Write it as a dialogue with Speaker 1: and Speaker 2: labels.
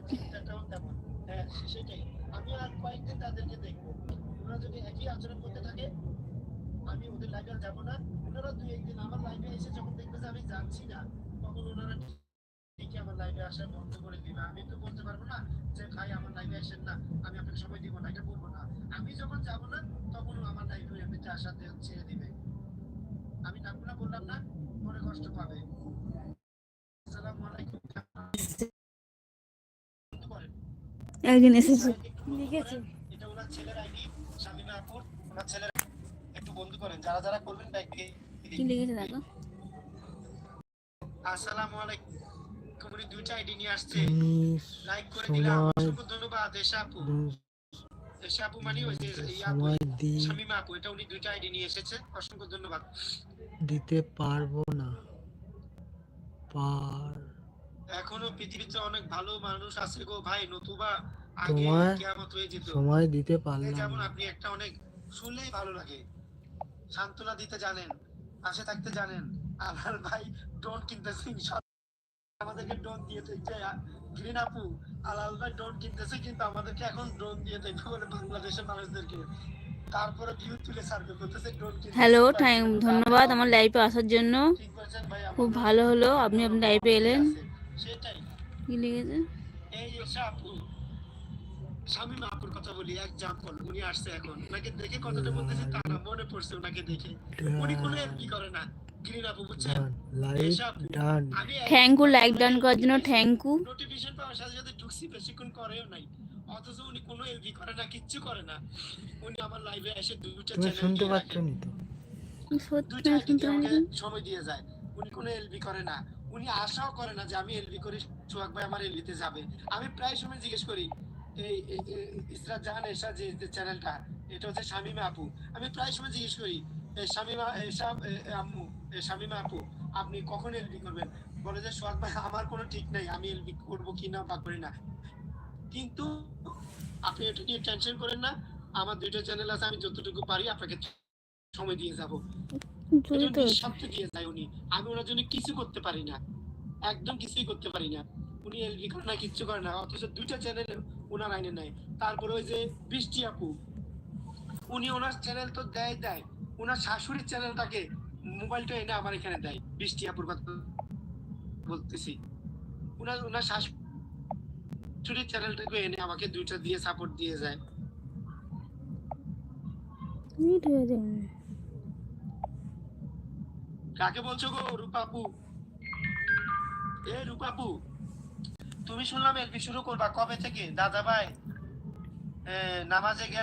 Speaker 1: চিন্তাটাও তেমন। হ্যাঁ, সেটাই। আমি আর কয়েকদিন তাদেরকে দেখবো। ওরা যদি একই আচরণ করতে থাকে, আমি ওদের লাইভে আর যাবো না। ওনারা ২-১ দিন আমার লাইভে এসে যখন দেখবে যে আমি যাচ্ছি না, তখন ওনারা ঠিকই আমার লাইভে আসা বন্ধ করে দিবে। আমি তো বলতে পারবো না যে ভাই আমার লাইভে আসেন না, আমি আপনাকে সময় দিব না, এটা বলবো না। আমি যখন যাবো না, তখন ও আমার লাইভে এমনিতে আসা ছেড়ে দিবে। আমি নামগুলো বললাম না, মনে কষ্ট পাবে। আসসালামু আলাইকুম। বন্ধ করেন।
Speaker 2: একজন এসেছে,
Speaker 1: একটু বন্ধ করেন। এটা ওনার ছেলের আইডি, শামিমা আপুর। ওনার ছেলের একটু বন্ধ করেন। যারা যারা করবেন ব্যাগ দিয়ে
Speaker 2: কি লিখেছে দেখো।
Speaker 1: আসসালামু আলাইকুম। উনি দুইটা আইডি নিয়ে আসছে।
Speaker 3: তুমি
Speaker 1: লাইক করে দিলাম,
Speaker 3: সময়
Speaker 1: অসংখ্য ধন্যবাদ। এশা আপু, এশা আপু মানে ওই যে
Speaker 3: সময়
Speaker 1: শামিমা আপু, এটা উনি দুইটা আইডি নিয়ে এসেছে। অসংখ্য ধন্যবাদ।
Speaker 3: দিতে পারবো না।
Speaker 1: এখনো পৃথিবীতে অনেক ভালো মানুষ আছে গো ভাই, নতুবা আগে
Speaker 3: তোমায়
Speaker 1: কিয়ামত হয়ে যেত।
Speaker 3: সময় দিতে
Speaker 1: এই
Speaker 3: পারলাম
Speaker 1: যেমন
Speaker 3: না।
Speaker 1: আপনি একটা অনেক শুনলেই ভালো লাগে, সান্ত্বনা দিতে জানেন, পাশে থাকতে জানেন। আমার ভাই ডোন কিনতেছে, আমাদেরকে ড্রোন দিয়ে দেখছে। গ্রিন আপু, আলাল ভাই ড্রোন কিনতেছে, কিন্তু আমাদেরকে এখন ড্রোন দিয়ে দেখবে বলে বাংলাদেশের মানুষদেরকে। তারপরে ভিউ তুলে সার্ভে করতেছে ড্রোন কিনতেছে।
Speaker 2: হ্যালো, ধন্যবাদ আমার লাইভে আসার জন্য।
Speaker 1: ঠিক বলছেন ভাই,
Speaker 2: খুব ভালো হলো আপনি লাইভে এলেন।
Speaker 1: সেটাই।
Speaker 2: কি লিখেছে?
Speaker 1: এই এসা আপু, শামিমা আপুর কথা বলি, এক্সাম্পল উনি আসছে এখন, ওনাকে দেখে কথাটা বলতেছি তা না, মনে পড়ছে ওনাকে দেখে। উনি কোনো কি করে না, গ্রিন আপু বুঝছেন।
Speaker 3: লাইভ
Speaker 1: এসা আপু,
Speaker 3: ডান।
Speaker 1: আমি
Speaker 2: থ্যাংক ইউ লাইক ডান করার জন্য, থ্যাংক ইউ।
Speaker 1: নোটিফিকেশন পাওয়ার সাথে সাথে ঢুকছি, বেশিক্ষণ করেও নাই, অথচ উনি কোনো এলবি করে না, কিচ্ছু করে না। উনি আমার লাইভে এসে দুটো
Speaker 3: তুমি
Speaker 1: চ্যানেল
Speaker 3: শুনতে
Speaker 1: দিয়ে
Speaker 3: পাচ্ছ
Speaker 1: রাখে,
Speaker 3: নি তো?
Speaker 2: সত্যি
Speaker 1: দুইটা আইডি
Speaker 2: শুনতে
Speaker 1: দিয়ে
Speaker 2: পাইনি
Speaker 1: আমাকে
Speaker 2: তো।
Speaker 1: সময় দিয়ে যায়। উনি কোনো এলবি করে না, উনি আশাও করে না যে আমি এলবি করি সোহাগ ভাই আমার এলবিতে যাবে। আমি প্রায় সময় জিজ্ঞেস করি, এই ইসরা জাহান এসা যে চ্যানেলটা, এটা হচ্ছে শামিমা আপু। আমি প্রায় সময় জিজ্ঞেস করি, শামিমা এসা আম্মু, শামিমা আপু, আপনি কখন এলবি করবেন? বলে যে সোহাগ ভাই আমার কোনো ঠিক নাই, আমি এলবি করবো কি না বা করি না। কিন্তু আপনি এটা নিয়ে টেনশন করেন না, আমার দুইটা চ্যানেল আছে, আমি যতটুকু পারি আপনাকে সময় দিয়ে যাব। এটা নিঃস্বার্থ দিয়ে যায় উনি। আমি ওনার জন্য কিছু করতে পারি না, একদম কিছুই করতে পারি না। উনি এলবি করে না, কিচ্ছু করে না, অথচ দুইটা চ্যানেল ওনার আইনে নেয়। তারপরে ওই যে বৃষ্টি আপু, উনি ওনার চ্যানেল তো দেয়, ওনার শাশুড়ির চ্যানেলটাকে মোবাইলটা এনে আমার এখানে দেয়। বৃষ্টি আপুর কথা বলতেছি, ওনার শাশুড়ির চ্যানেলটাকে এনে আমাকে দুইটা দিয়ে সাপোর্ট দিয়ে যায়। কাকে বলছো গো রূপাপু? এ রূপাপু, তুমি শুনলাম এলবি শুরু করবা কবে থেকে? দাদা ভাই নামাজে গেল